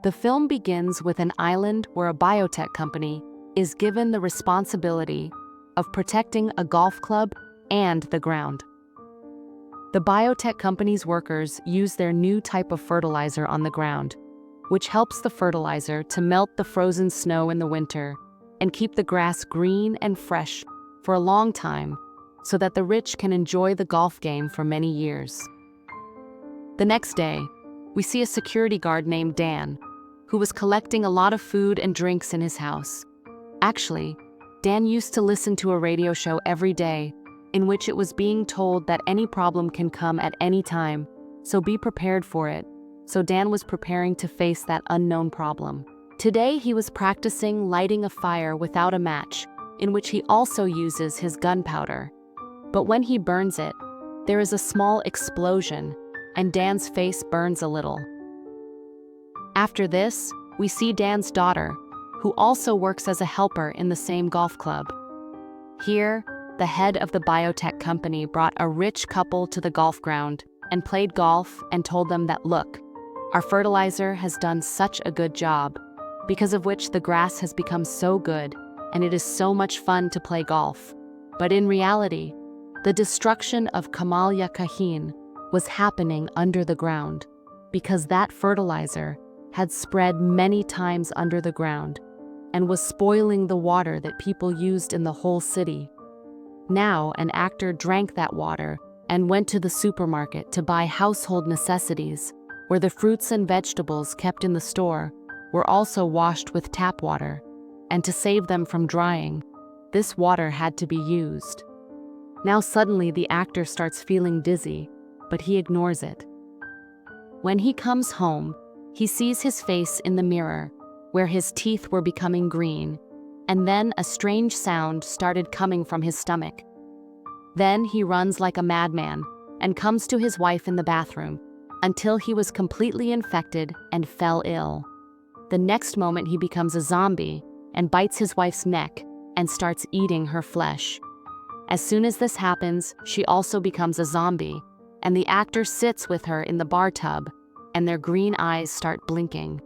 The film begins with an island where a biotech company is given the responsibility of protecting a golf club and the ground. The biotech company's workers use their new type of fertilizer on the ground, which helps the fertilizer to melt the frozen snow in the winter and keep the grass green and fresh for a long time so that the rich can enjoy the golf game for many years. The next day, we see a security guard named Dan, who was collecting a lot of food and drinks in his house. Actually, Dan used to listen to a radio show every day in which it was being told that any problem can come at any time, so be prepared for it. So Dan was preparing to face that unknown problem. Today he was practicing lighting a fire without a match, in which he also uses his gunpowder. But when he burns it, there is a small explosion, and Dan's face burns a little. After this, we see Dan's daughter, who also works as a helper in the same golf club. Here, the head of the biotech company brought a rich couple to the golf ground and played golf and told them that, look, our fertilizer has done such a good job, because of which the grass has become so good and it is so much fun to play golf. But in reality, the destruction of Kamal Yakahin was happening under the ground because that fertilizer had spread many times under the ground and was spoiling the water that people used in the whole city. Now, an actor drank that water and went to the supermarket to buy household necessities, where the fruits and vegetables kept in the store were also washed with tap water, and to save them from drying, this water had to be used. Now suddenly the actor starts feeling dizzy, but he ignores it. When he comes home, he sees his face in the mirror, where his teeth were becoming green, and then a strange sound started coming from his stomach. Then he runs like a madman and comes to his wife in the bathroom until he was completely infected and fell ill. The next moment he becomes a zombie and bites his wife's neck and starts eating her flesh. As soon as this happens, she also becomes a zombie, and the actor sits with her in the bar tub, and their green eyes start blinking.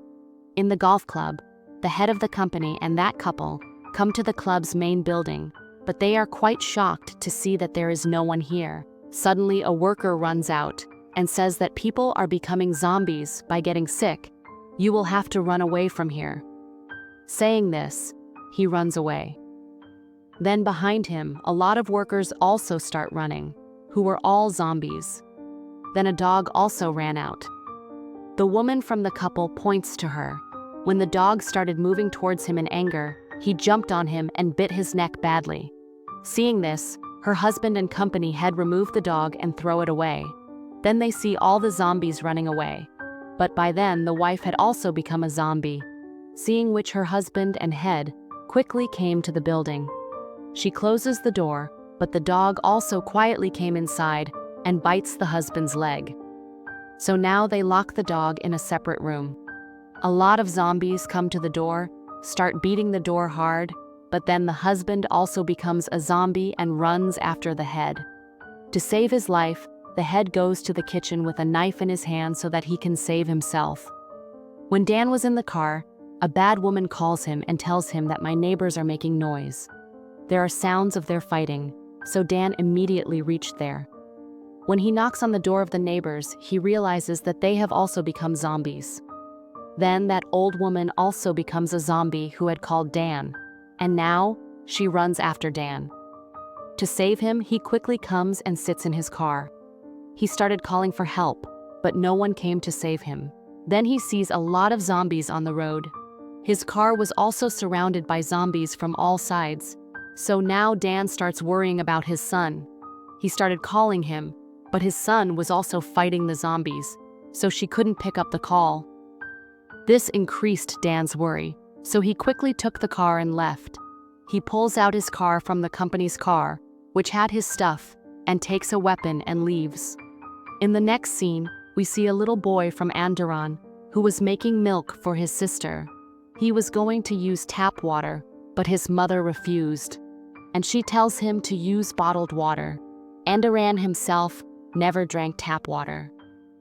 In the golf club, the head of the company and that couple come to the club's main building, but they are quite shocked to see that there is no one here. Suddenly, a worker runs out and says that people are becoming zombies by getting sick. You will have to run away from here. Saying this, he runs away. Then behind him, a lot of workers also start running, who were all zombies. Then a dog also ran out. The woman from the couple points to her. When the dog started moving towards him in anger, he jumped on him and bit his neck badly. Seeing this, her husband and company had removed the dog and throw it away. Then they see all the zombies running away. But by then, the wife had also become a zombie, seeing which her husband and head quickly came to the building. She closes the door, but the dog also quietly came inside and bites the husband's leg. So now they lock the dog in a separate room. A lot of zombies come to the door, start beating the door hard, but then the husband also becomes a zombie and runs after the head. To save his life, the head goes to the kitchen with a knife in his hand so that he can save himself. When Dan was in the car, a bad woman calls him and tells him that my neighbors are making noise. There are sounds of their fighting, so Dan immediately reached there. When he knocks on the door of the neighbors, he realizes that they have also become zombies. Then that old woman also becomes a zombie who had called Dan, and now she runs after Dan. To save him, he quickly comes and sits in his car. He started calling for help, but no one came to save him. Then he sees a lot of zombies on the road. His car was also surrounded by zombies from all sides. So now Dan starts worrying about his son. He started calling him, but his son was also fighting the zombies, so she couldn't pick up the call. This increased Dan's worry, so he quickly took the car and left. He pulls out his car from the company's car, which had his stuff, and takes a weapon and leaves. In the next scene, we see a little boy from Andaran who was making milk for his sister. He was going to use tap water, but his mother refused, and she tells him to use bottled water. Andaran himself never drank tap water.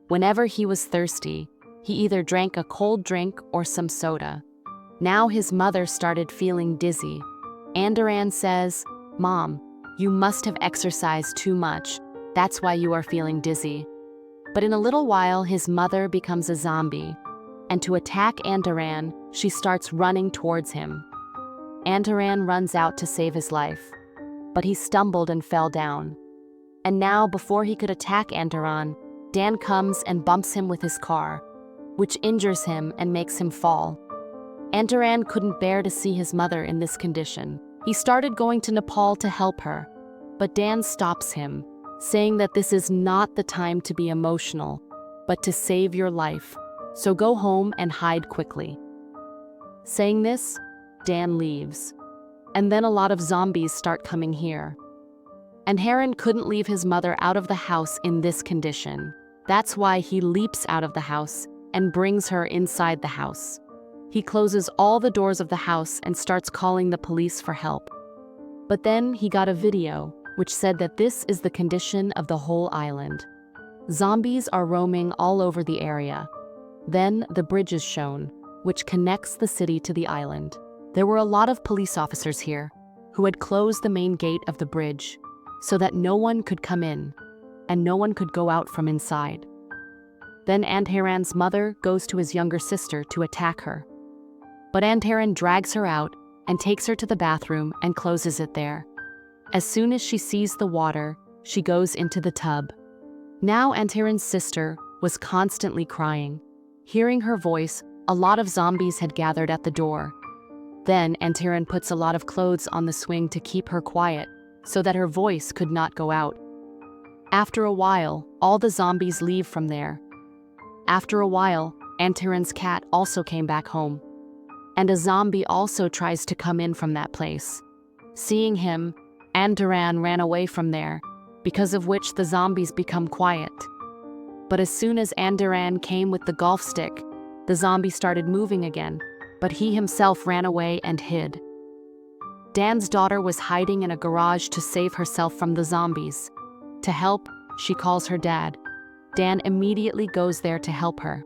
Whenever he was thirsty, He either drank a cold drink or some soda. Now his mother started feeling dizzy. Andoran says, "Mom, you must have exercised too much. That's why you are feeling dizzy." But in a little while, his mother becomes a zombie, and to attack Andoran, she starts running towards him. Andoran runs out to save his life, but he stumbled and fell down. And now, before he could attack Andoran, Dan comes and bumps him with his car, which injures him and makes him fall. Andoran couldn't bear to see his mother in this condition. He started going to Nepal to help her, but Dan stops him, saying that this is not the time to be emotional, but to save your life, so go home and hide quickly. Saying this, Dan leaves, and then a lot of zombies start coming here. And Heron couldn't leave his mother out of the house in this condition. That's why he leaps out of the house and brings her inside the house. He closes all the doors of the house and starts calling the police for help. But then he got a video which said that this is the condition of the whole island. Zombies are roaming all over the area. Then the bridge is shown, which connects the city to the island. There were a lot of police officers here who had closed the main gate of the bridge so that no one could come in and no one could go out from inside. Then Andoran's mother goes to his younger sister to attack her. But Andoran drags her out and takes her to the bathroom and closes it there. As soon as she sees the water, she goes into the tub. Now Andoran's sister was constantly crying. Hearing her voice, a lot of zombies had gathered at the door. Then Andoran puts a lot of clothes on the swing to keep her quiet, so that her voice could not go out. After a while, all the zombies leave from there. After a while, Andoran's cat also came back home. And a zombie also tries to come in from that place. Seeing him, Andoran ran away from there, because of which the zombies become quiet. But as soon as Andoran came with the golf stick, the zombie started moving again, but he himself ran away and hid. Dan's daughter was hiding in a garage to save herself from the zombies. To help, she calls her dad. Dan immediately goes there to help her.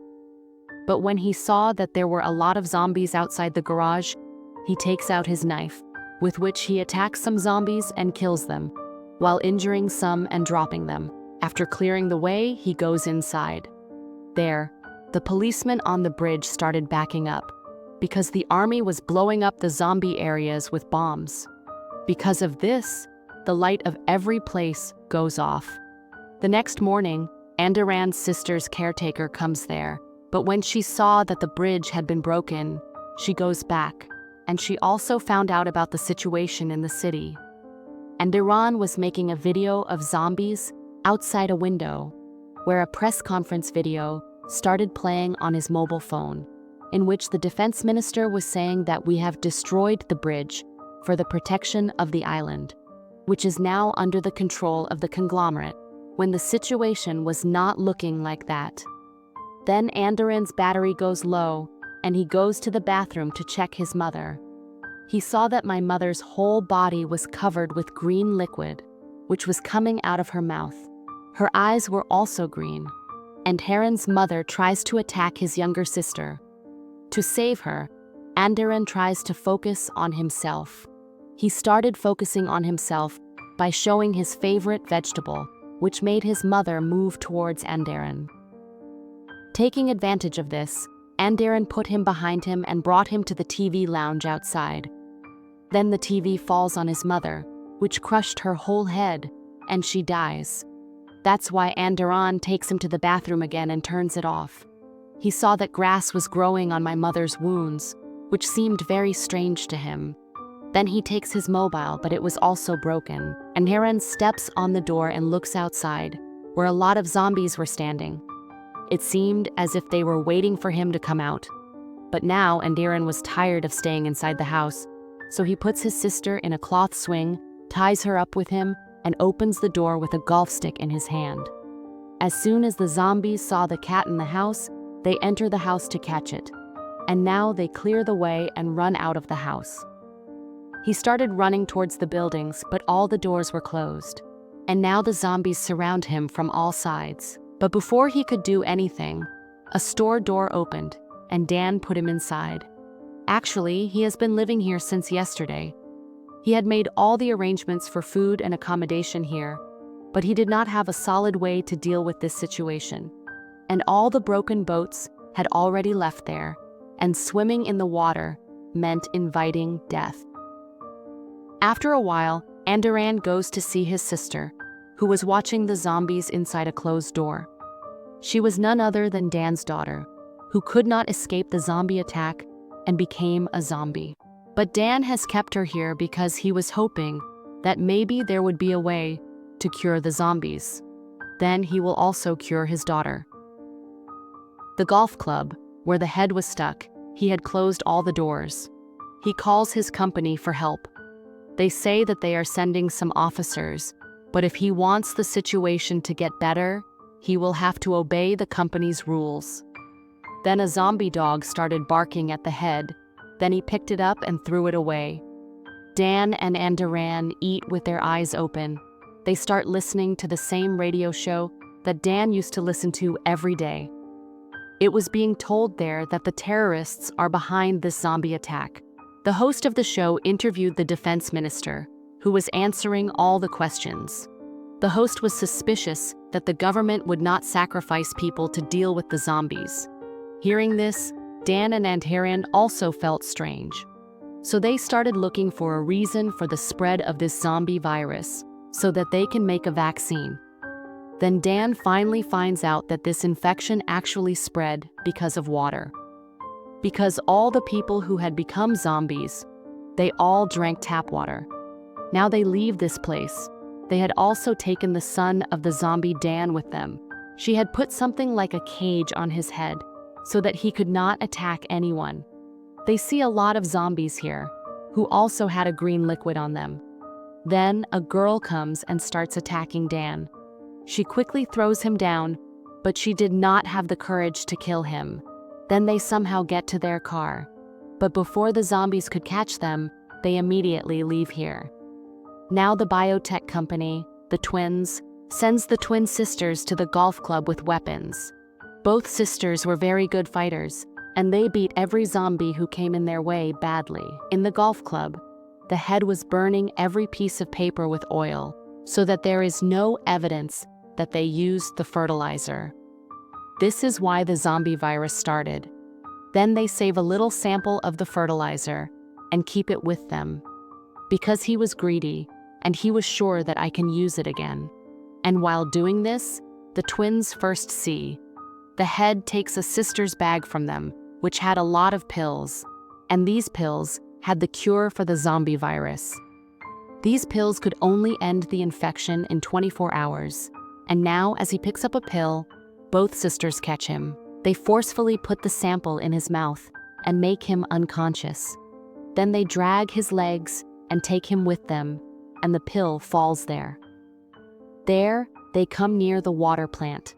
But when he saw that there were a lot of zombies outside the garage, he takes out his knife, with which he attacks some zombies and kills them, while injuring some and dropping them. After clearing the way, he goes inside. There, the policemen on the bridge started backing up, because the army was blowing up the zombie areas with bombs. Because of this, the light of every place goes off. The next morning, Andoran's sister's caretaker comes there, but when she saw that the bridge had been broken, she goes back, and she also found out about the situation in the city. Andoran was making a video of zombies outside a window, where a press conference video started playing on his mobile phone, in which the defense minister was saying that we have destroyed the bridge for the protection of the island, which is now under the control of the conglomerate, when the situation was not looking like that. Then Andoran's battery goes low, and he goes to the bathroom to check his mother. He saw that my mother's whole body was covered with green liquid, which was coming out of her mouth. Her eyes were also green, and Heron's mother tries to attack his younger sister. To save her, Andoran tries to focus on himself. He started focusing on himself by showing his favorite vegetable, which made his mother move towards Andoran. Taking advantage of this, Andoran put him behind him and brought him to the TV lounge outside. Then the TV falls on his mother, which crushed her whole head, and she dies. That's why Andoran takes him to the bathroom again and turns it off. He saw that grass was growing on my mother's wounds, which seemed very strange to him. Then he takes his mobile, but it was also broken, and Heron steps on the door and looks outside, where a lot of zombies were standing. It seemed as if they were waiting for him to come out. But now Andoran was tired of staying inside the house, so he puts his sister in a cloth swing, ties her up with him, and opens the door with a golf stick in his hand. As soon as the zombies saw the cat in the house, they enter the house to catch it. And now they clear the way and run out of the house. He started running towards the buildings, but all the doors were closed. And now the zombies surround him from all sides. But before he could do anything, A store door opened, and Dan put him inside. Actually, he has been living here since yesterday. He had made all the arrangements for food and accommodation here, but he did not have a solid way to deal with this situation. And all the broken boats had already left there, and swimming in the water meant inviting death. After a while, Andoran goes to see his sister, who was watching the zombies inside a closed door. She was none other than Dan's daughter, who could not escape the zombie attack and became a zombie. But Dan has kept her here because he was hoping that maybe there would be a way to cure the zombies. Then he will also cure his daughter. The golf club, where the head was stuck, he had closed all the doors. He calls his company for help. They say that they are sending some officers, but if he wants the situation to get better, he will have to obey the company's rules. Then a zombie dog started barking at the head. Then he picked it up and threw it away. Dan and Andoran eat with their eyes open. They start listening to the same radio show that Dan used to listen to every day. It was being told there that the terrorists are behind this zombie attack. The host of the show interviewed the defense minister, who was answering all the questions. The host was suspicious that the government would not sacrifice people to deal with the zombies. Hearing this, Dan and Andoran also felt strange. So they started looking for a reason for the spread of this zombie virus so that they can make a vaccine. Then Dan finally finds out that this infection actually spread because of water. Because all the people who had become zombies, they all drank tap water. Now they leave this place. They had also taken the son of the zombie Dan with them. She had put something like a cage on his head so that he could not attack anyone. They see a lot of zombies here, who also had a green liquid on them. Then a girl comes and starts attacking Dan. She quickly throws him down, but she did not have the courage to kill him. Then they somehow get to their car. But before the zombies could catch them, they immediately leave here. Now the biotech company, the twins, sends the twin sisters to the golf club with weapons. Both sisters were very good fighters, and they beat every zombie who came in their way badly. In the golf club, the head was burning every piece of paper with oil, so that there is no evidence that they used the fertilizer. This is why the zombie virus started. Then they save a little sample of the fertilizer and keep it with them. Because he was greedy, and he was sure that I can use it again. And while doing this, the twins first see. The head takes a sister's bag from them, which had a lot of pills, and these pills had the cure for the zombie virus. These pills could only end the infection in 24 hours, and now as he picks up a pill, both sisters catch him. They forcefully put the sample in his mouth and make him unconscious. Then they drag his legs and take him with them, and the pill falls there. There, they come near the water plant.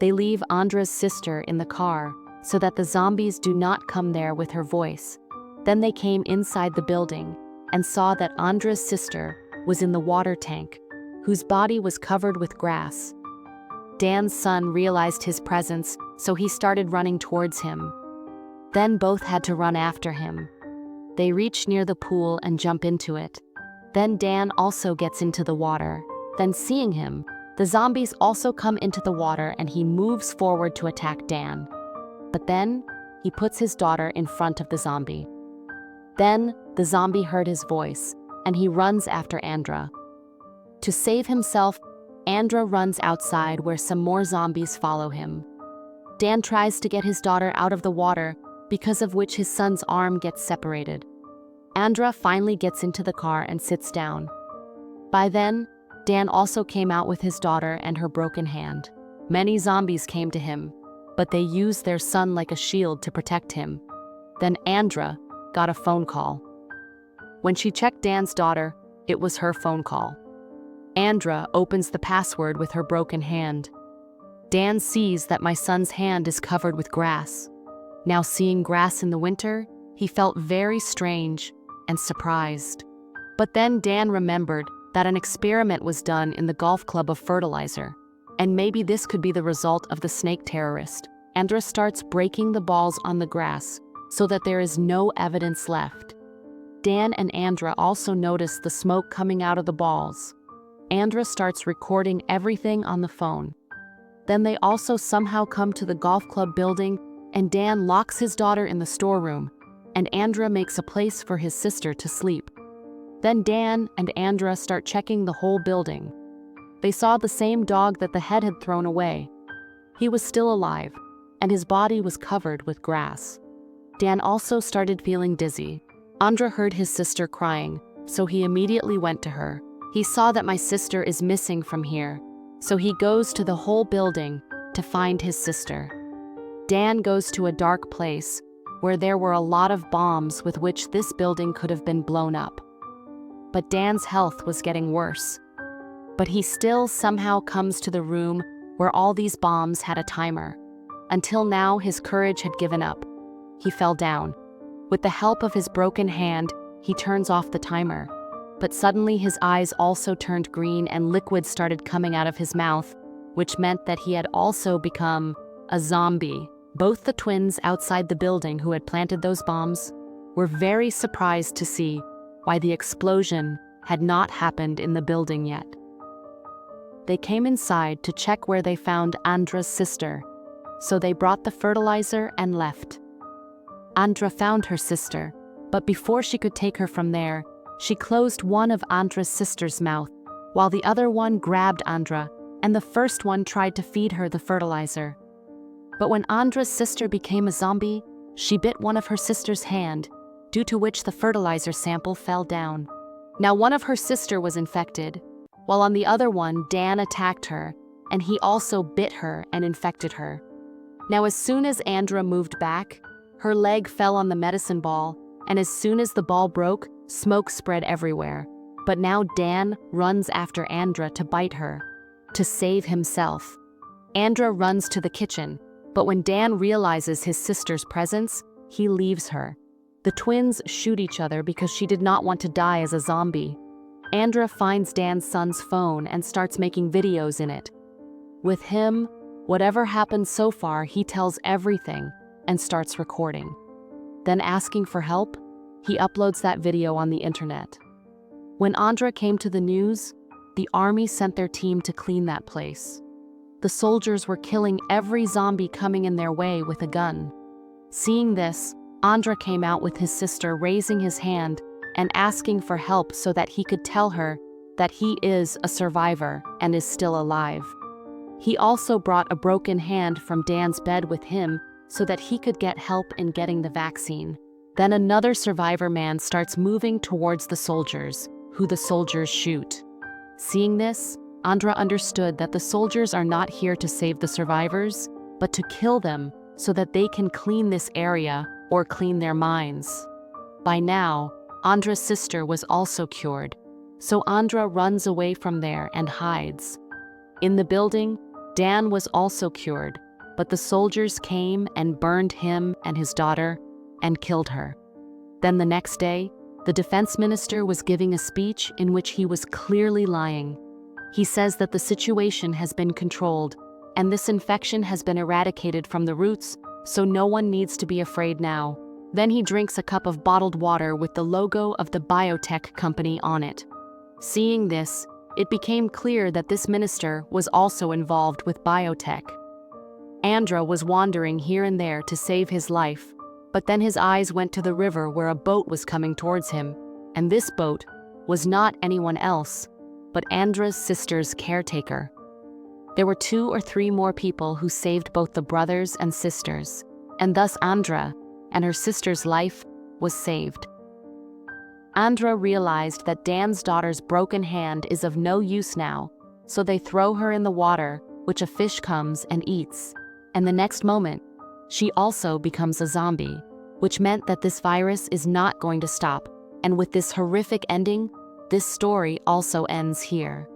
They leave Andra's sister in the car so that the zombies do not come there with her voice. Then they came inside the building and saw that Andra's sister was in the water tank, whose body was covered with grass. Dan's son realized his presence, so he started running towards him. Then both had to run after him. They reach near the pool and jump into it. Then Dan also gets into the water. Then seeing him, the zombies also come into the water and he moves forward to attack Dan. But then, he puts his daughter in front of the zombie. Then, the zombie heard his voice, and he runs after Andra. To save himself, Andra runs outside where some more zombies follow him. Dan tries to get his daughter out of the water, because of which his son's arm gets separated. Andra finally gets into the car and sits down. By then, Dan also came out with his daughter and her broken hand. Many zombies came to him, but they used their son like a shield to protect him. Then Andra got a phone call. When she checked Dan's daughter, it was her phone call. Andra opens the password with her broken hand. Dan sees that my son's hand is covered with grass. Now seeing grass in the winter, he felt very strange and surprised. But then Dan remembered that an experiment was done in the golf club of fertilizer, and maybe this could be the result of the snake terrorist. Andra starts breaking the balls on the grass so that there is no evidence left. Dan and Andra also notice the smoke coming out of the balls. Andra starts recording everything on the phone. Then they also somehow come to the golf club building, and Dan locks his daughter in the storeroom, and Andra makes a place for his sister to sleep. Then Dan and Andra start checking the whole building. They saw the same dog that the head had thrown away. He was still alive, and his body was covered with grass. Dan also started feeling dizzy. Andra heard his sister crying, so he immediately went to her. He saw that my sister is missing from here, so he goes to the whole building to find his sister. Dan goes to a dark place where there were a lot of bombs with which this building could have been blown up. But Dan's health was getting worse. But he still somehow comes to the room where all these bombs had a timer. Until now, his courage had given up. He fell down. With the help of his broken hand, he turns off the timer. But suddenly his eyes also turned green and liquid started coming out of his mouth, which meant that he had also become a zombie. Both the twins outside the building who had planted those bombs were very surprised to see why the explosion had not happened in the building yet. They came inside to check where they found Andra's sister, so they brought the fertilizer and left. Andra found her sister, but before she could take her from there, she closed one of Andra's sister's mouth, while the other one grabbed Andra, and the first one tried to feed her the fertilizer. But when Andra's sister became a zombie, she bit one of her sister's hand, due to which the fertilizer sample fell down. Now one of her sister was infected, while on the other one Dan attacked her, and he also bit her and infected her. Now as soon as Andra moved back, her leg fell on the medicine ball, and as soon as the ball broke, smoke spread everywhere. But now Dan runs after Andra to bite her, to save himself. Andra runs to the kitchen, but when Dan realizes his sister's presence, he leaves her. The twins shoot each other because she did not want to die as a zombie. Andra finds Dan's son's phone and starts making videos in it. With him, whatever happened so far, he tells everything and starts recording. Then asking for help, he uploads that video on the internet. When Andra came to the news, the army sent their team to clean that place. The soldiers were killing every zombie coming in their way with a gun. Seeing this, Andra came out with his sister raising his hand and asking for help so that he could tell her that he is a survivor and is still alive. He also brought a broken hand from Dan's bed with him so that he could get help in getting the vaccine. Then another survivor man starts moving towards the soldiers, who the soldiers shoot. Seeing this, Andra understood that the soldiers are not here to save the survivors, but to kill them so that they can clean this area or clean their minds. By now, Andra's sister was also cured, so Andra runs away from there and hides. In the building, Dan was also cured, but the soldiers came and burned him and his daughter and killed her. Then the next day, the defense minister was giving a speech in which he was clearly lying. He says that the situation has been controlled and this infection has been eradicated from the roots, so no one needs to be afraid now. Then he drinks a cup of bottled water with the logo of the biotech company on it. Seeing this, it became clear that this minister was also involved with biotech. Andra was wandering here and there to save his life, but then his eyes went to the river where a boat was coming towards him, and this boat was not anyone else, but Andra's sister's caretaker. There were 2 or 3 more people who saved both the brothers and sisters, and thus Andra and her sister's life was saved. Andra realized that Dan's daughter's broken hand is of no use now, so they throw her in the water, which a fish comes and eats, and the next moment, she also becomes a zombie, which meant that this virus is not going to stop, and with this horrific ending, this story also ends here.